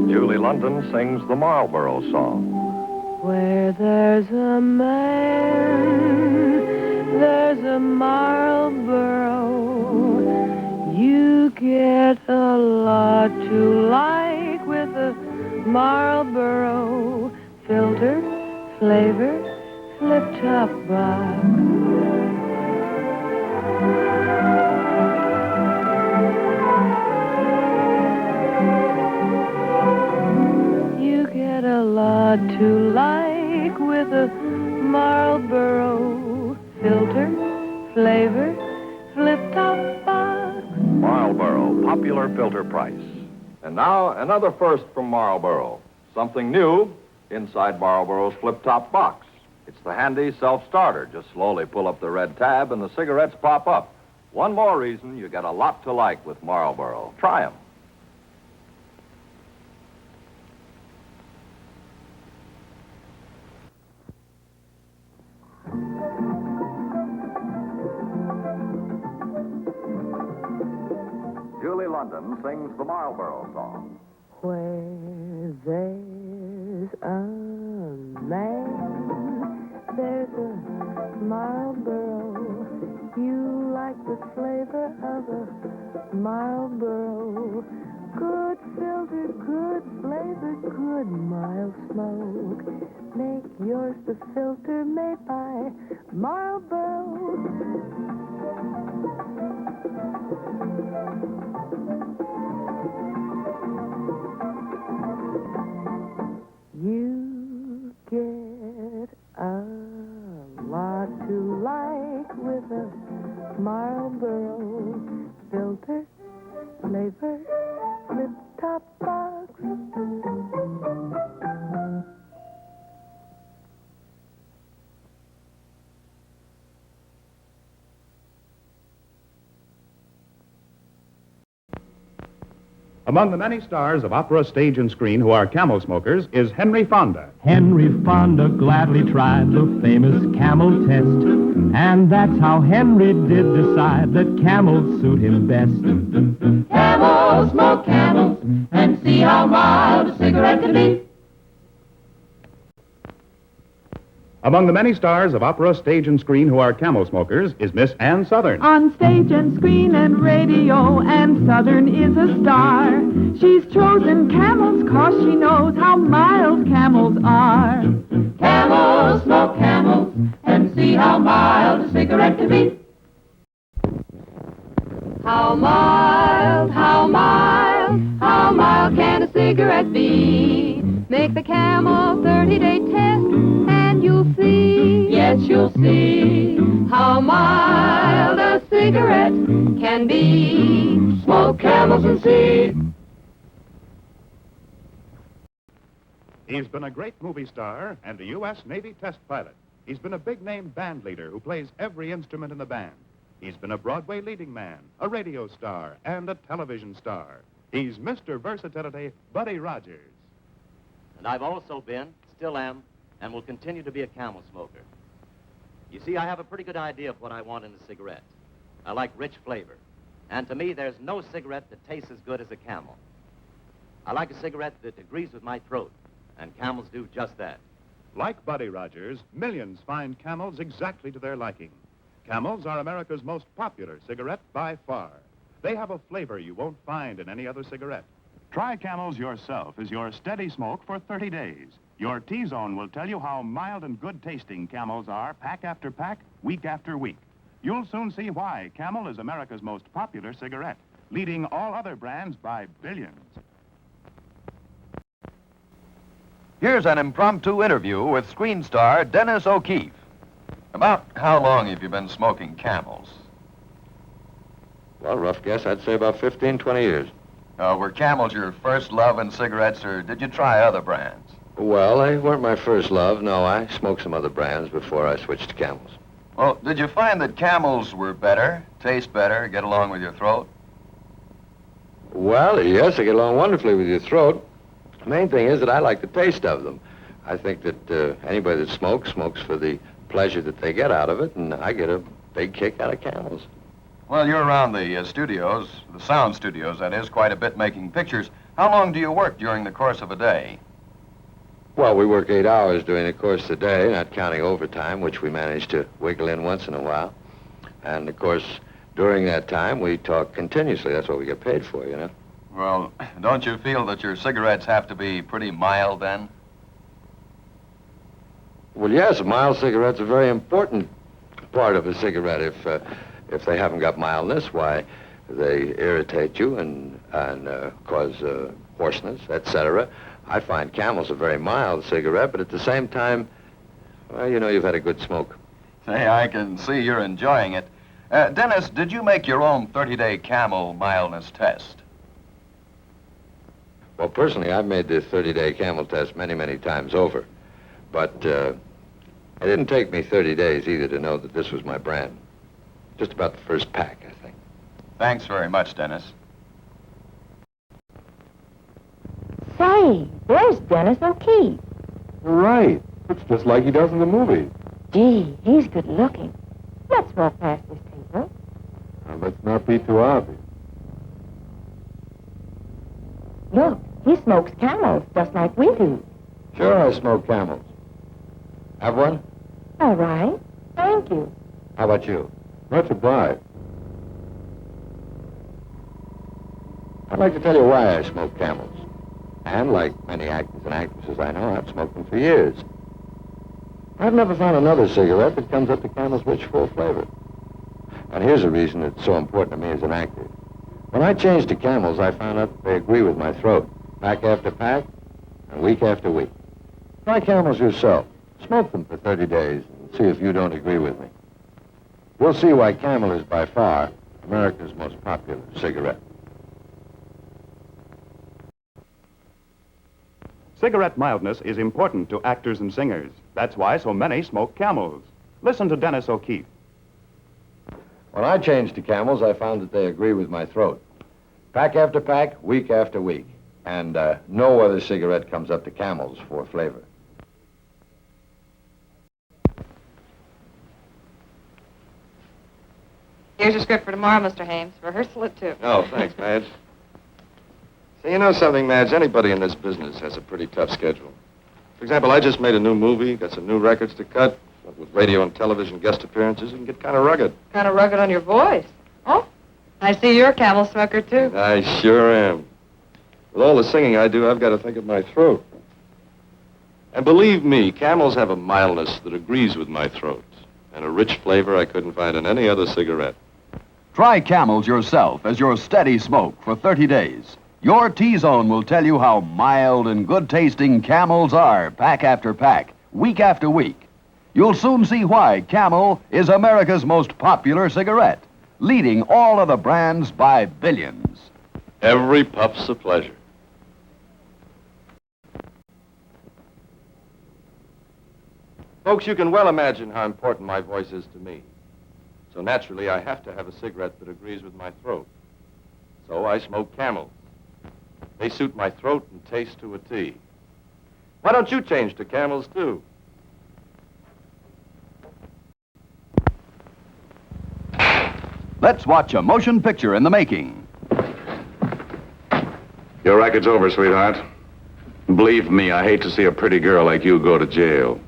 Julie London sings the Marlboro song. Where there's a man, there's a Marlboro. You get a lot to like with a Marlboro. Filter, flavor, flip-top box. You get a lot to like with a Marlboro. Filter, flavor, flip-top box. Marlboro, popular filter price. And now, another first from Marlboro. Something new inside Marlboro's flip-top box. It's the handy self-starter. Just slowly pull up the red tab and the cigarettes pop up. One more reason you get a lot to like with Marlboro. Try them. Julie London sings the Marlboro song. Where there's a man, there's a Marlboro. You like the flavor of a Marlboro. Good filter, good flavor, good mild smoke. Make yours the filter made by Marlboro. You get a lot to like with a Marlboro. Filter, flavor, flip-top box. Among the many stars of opera, stage, and screen who are camel smokers is Henry Fonda. Henry Fonda gladly tried the famous camel test, and that's how Henry did decide that camels suit him best. Camels smoke camels and see how mild a cigarette can be. Among the many stars of opera, stage, and screen who are camel smokers is Miss Ann Sothern. On stage and screen and radio, Ann Sothern is a star. She's chosen camels 'cause she knows how mild camels are. Camels smoke camels and see how mild a cigarette can be. How mild, how mild, how mild can a cigarette be? Make the Camel 30-day test and you'll see, yes, you'll see how mild a cigarette can be. Smoke Camels and see. He's been a great movie star and a U.S. Navy test pilot. He's been a big-name band leader who plays every instrument in the band. He's been a Broadway leading man, a radio star, and a television star. He's Mr. Versatility, Buddy Rogers. And I've also been, still am, and will continue to be a camel smoker. You see, I have a pretty good idea of what I want in a cigarette. I like rich flavor. And to me, there's no cigarette that tastes as good as a Camel. I like a cigarette that agrees with my throat, and Camels do just that. Like Buddy Rogers, millions find Camels exactly to their liking. Camels are America's most popular cigarette by far. They have a flavor you won't find in any other cigarette. Try Camels yourself as your steady smoke for 30 days. Your T-Zone will tell you how mild and good-tasting Camels are, pack after pack, week after week. You'll soon see why Camel is America's most popular cigarette, leading all other brands by billions. Here's an impromptu interview with screen star Dennis O'Keefe. About how long have you been smoking Camels? Well, rough guess, I'd say about 15, 20 years. Were Camels your first love in cigarettes, or did you try other brands? Well, they weren't my first love. No, I smoked some other brands before I switched to Camels. Well, did you find that Camels were better, taste better, get along with your throat? Well, yes, they get along wonderfully with your throat. The main thing is that I like the taste of them. I think that anybody that smokes for the pleasure that they get out of it, and I get a big kick out of Camels. Well, you're around the studios, the sound studios, that is, quite a bit making pictures. How long do you work during the course of a day? Well, we work 8 hours during the course of the day, not counting overtime, which we manage to wiggle in once in a while. And, of course, during that time, we talk continuously. That's what we get paid for, you know. Well, don't you feel that your cigarettes have to be pretty mild then? Well, yes, a mild cigarette's a very important part of a cigarette. If they haven't got mildness, why, they irritate you and cause hoarseness, etc. I find Camel's a very mild cigarette, but at the same time, well, you know, you've had a good smoke. Say, I can see you're enjoying it. Dennis, did you make your own 30-day Camel mildness test? Well, personally, I've made the 30-day Camel test many, many times over. But it didn't take me 30 days either to know that this was my brand. Just about the first pack, I think. Thanks very much, Dennis. Say, there's Dennis O'Keefe. Right. It's just like he does in the movie. Gee, he's good looking. Let's walk past this table. Now, let's not be too obvious. Look, he smokes Camels just like we do. Sure, I smoke Camels. Have one? All right. Thank you. How about you? Much obliged. I'd like to tell you why I smoke Camels. And like many actors and actresses I know, I've smoked them for years. I've never found another cigarette that comes up to Camel's rich, full flavor. And here's the reason it's so important to me as an actor. When I changed to Camels, I found out that they agree with my throat, pack after pack, and week after week. Try Camels yourself. Smoke them for 30 days and see if you don't agree with me. You'll see why Camel is by far America's most popular cigarette. Cigarette mildness is important to actors and singers. That's why so many smoke Camels. Listen to Dennis O'Keefe. When I changed to Camels, I found that they agree with my throat. Pack after pack, week after week. And no other cigarette comes up to Camels for flavor. Here's your script for tomorrow, Mr. Hames. Rehearsal at 2. Oh, thanks, Madge. Say, you know something, Madge? Anybody in this business has a pretty tough schedule. For example, I just made a new movie, got some new records to cut. With radio and television guest appearances, it can get kind of rugged. Kind of rugged on your voice. Oh, I see you're a Camel smoker, too. I sure am. With all the singing I do, I've got to think of my throat. And believe me, Camels have a mildness that agrees with my throat, and a rich flavor I couldn't find in any other cigarette. Try Camels yourself as your steady smoke for 30 days. Your T-Zone will tell you how mild and good-tasting Camels are, pack after pack, week after week. You'll soon see why Camel is America's most popular cigarette, leading all other brands by billions. Every puff's a pleasure. Folks, you can well imagine how important my voice is to me. So naturally, I have to have a cigarette that agrees with my throat. So I smoke Camels. They suit my throat and taste to a T. Why don't you change to Camels, too? Let's watch a motion picture in the making. Your record's over, sweetheart. Believe me, I hate to see a pretty girl like you go to jail.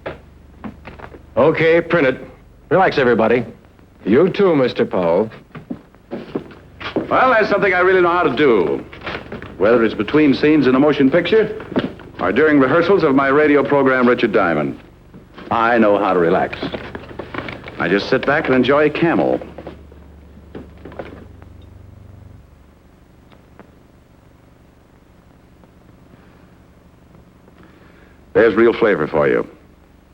Okay, print it. Relax, everybody. You too, Mr. Poe. Well, that's something I really know how to do. Whether it's between scenes in a motion picture or during rehearsals of my radio program, Richard Diamond. I know how to relax. I just sit back and enjoy Camel. There's real flavor for you.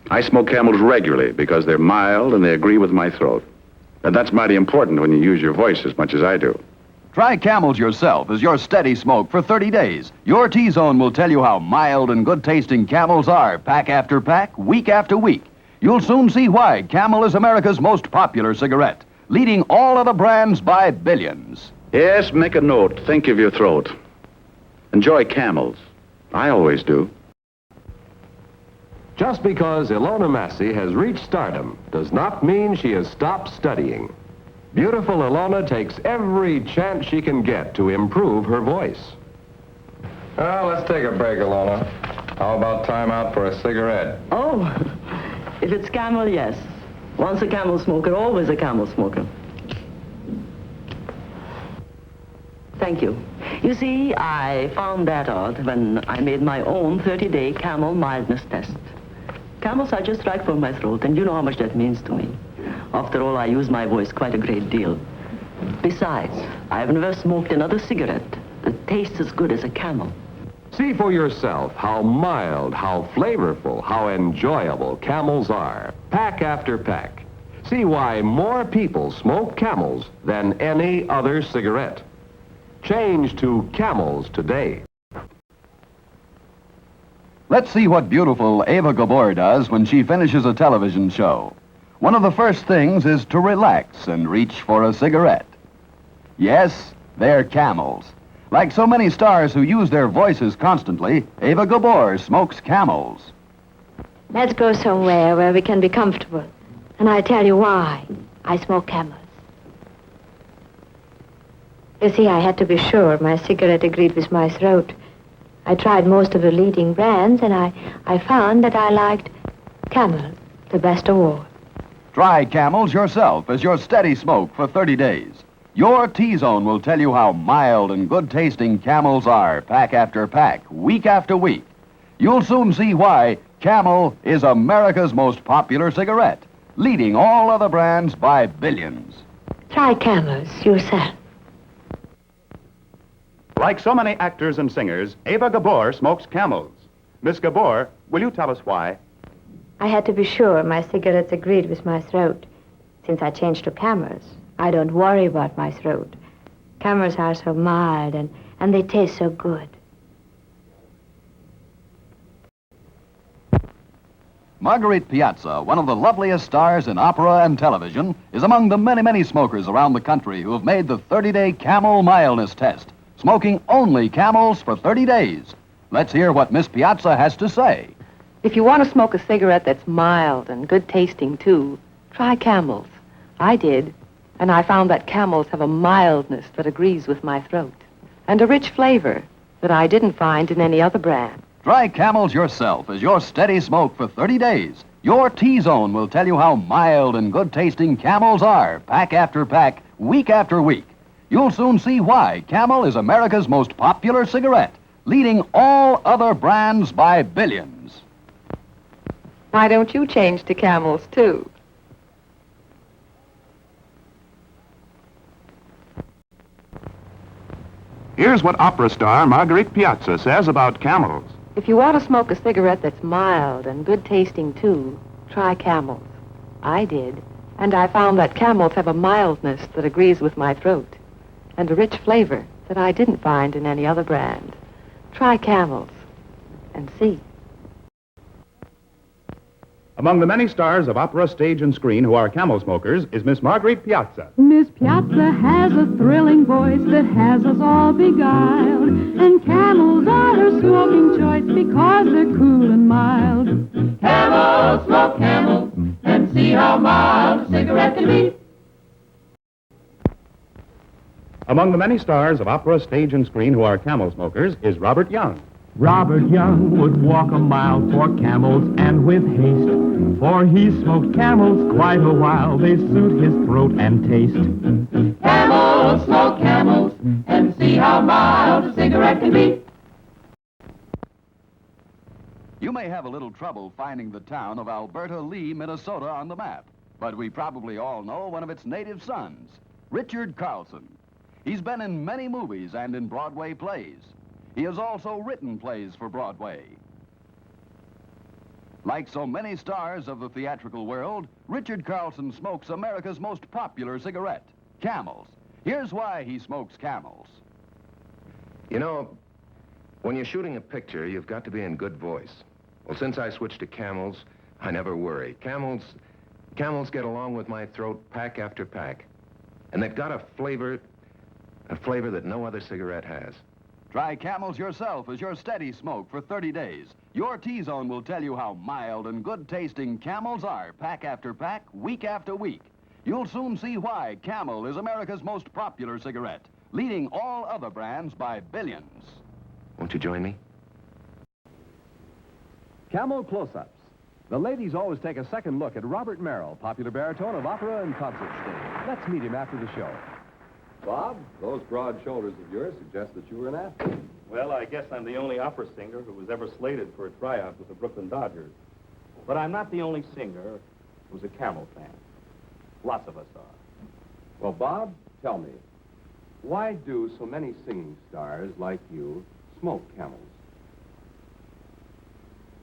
I smoke Camels regularly because they're mild and they agree with my throat. And that's mighty important when you use your voice as much as I do. Try Camels yourself as your steady smoke for 30 days. Your T-Zone will tell you how mild and good-tasting Camels are, pack after pack, week after week. You'll soon see why Camel is America's most popular cigarette, leading all other brands by billions. Yes, make a note. Think of your throat. Enjoy Camels. I always do. Just because Ilona Massey has reached stardom does not mean she has stopped studying. Beautiful Ilona takes every chance she can get to improve her voice. Well, let's take a break, Ilona. How about time out for a cigarette? Oh, if it's Camel, yes. Once a Camel smoker, always a Camel smoker. Thank you. You see, I found that out when I made my own 30-day Camel mildness test. Camels are just right for my throat, and you know how much that means to me. After all, I use my voice quite a great deal. Besides, I've never smoked another cigarette that tastes as good as a Camel. See for yourself how mild, how flavorful, how enjoyable Camels are, pack after pack. See why more people smoke Camels than any other cigarette. Change to Camels today. Let's see what beautiful Ava Gabor does when she finishes a television show. One of the first things is to relax and reach for a cigarette. Yes, they're Camels. Like so many stars who use their voices constantly, Ava Gabor smokes Camels. Let's go somewhere where we can be comfortable. And I'll tell you why I smoke Camels. You see, I had to be sure my cigarette agreed with my throat. I tried most of the leading brands, and I found that I liked Camel the best of all. Try Camels yourself as your steady smoke for 30 days. Your T-Zone will tell you how mild and good-tasting Camels are, pack after pack, week after week. You'll soon see why Camel is America's most popular cigarette, leading all other brands by billions. Try Camels yourself. Like so many actors and singers, Ava Gabor smokes Camels. Miss Gabor, will you tell us why? I had to be sure my cigarettes agreed with my throat. Since I changed to Camels, I don't worry about my throat. Camels are so mild and they taste so good. Marguerite Piazza, one of the loveliest stars in opera and television, is among the many, many smokers around the country who have made the 30-day Camel mildness test, smoking only Camels for 30 days. Let's hear what Miss Piazza has to say. If you want to smoke a cigarette that's mild and good tasting, too, try Camels. I did, and I found that Camels have a mildness that agrees with my throat, and a rich flavor that I didn't find in any other brand. Try Camels yourself as your steady smoke for 30 days. Your T-Zone will tell you how mild and good-tasting Camels are, pack after pack, week after week. You'll soon see why Camel is America's most popular cigarette, leading all other brands by billions. Why don't you change to Camels, too? Here's what opera star Marguerite Piazza says about Camels. If you want to smoke a cigarette that's mild and good tasting, too, try Camels. I did, and I found that Camels have a mildness that agrees with my throat, and a rich flavor that I didn't find in any other brand. Try Camels and see. Among the many stars of opera, stage, and screen who are Camel smokers is Miss Marguerite Piazza. Miss Piazza has a thrilling voice that has us all beguiled. And Camels are her smoking choice because they're cool and mild. Camel, smoke Camel, and see how mild a cigarette can be. Among the many stars of opera, stage, and screen who are Camel smokers is Robert Young. Robert Young would walk a mile for Camels and with haste, for he smoked Camels quite a while. They suit his throat and taste. Camel, smoke Camels, and see how mild a cigarette can be. You may have a little trouble finding the town of Alberta Lee, Minnesota on the map, but we probably all know one of its native sons, Richard Carlson. He's been in many movies and in Broadway plays. He has also written plays for Broadway. Like so many stars of the theatrical world, Richard Carlson smokes America's most popular cigarette, Camels. Here's why he smokes Camels. You know, when you're shooting a picture, you've got to be in good voice. Well, since I switched to Camels, I never worry. Camels get along with my throat pack after pack. And they've got a flavor that no other cigarette has. Try Camels yourself as your steady smoke for 30 days. Your T-Zone will tell you how mild and good-tasting Camels are, pack after pack, week after week. You'll soon see why Camel is America's most popular cigarette, leading all other brands by billions. Won't you join me? Camel Close-Ups. The ladies always take a second look at Robert Merrill, popular baritone of opera and concert stage. Let's meet him after the show. Bob, those broad shoulders of yours suggest that you were an athlete. Well, I guess I'm the only opera singer who was ever slated for a tryout with the Brooklyn Dodgers. But I'm not the only singer who's a Camel fan. Lots of us are. Well, Bob, tell me, why do so many singing stars like you smoke Camels?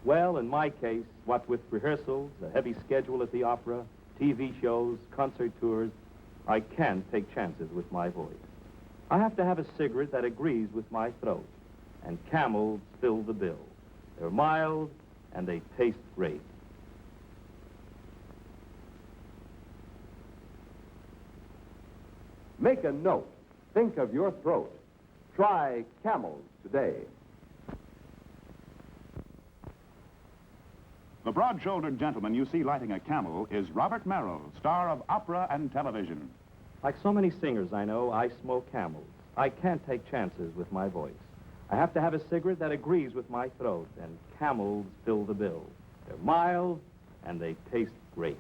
Well, in my case, what with rehearsals, a heavy schedule at the opera, TV shows, concert tours, I can't take chances with my voice. I have to have a cigarette that agrees with my throat, and Camels fill the bill. They're mild, and they taste great. Make a note. Think of your throat. Try Camels today. The broad-shouldered gentleman you see lighting a Camel is Robert Merrill, star of opera and television. Like so many singers I know, I smoke Camels. I can't take chances with my voice. I have to have a cigarette that agrees with my throat, and Camels fill the bill. They're mild, and they taste great.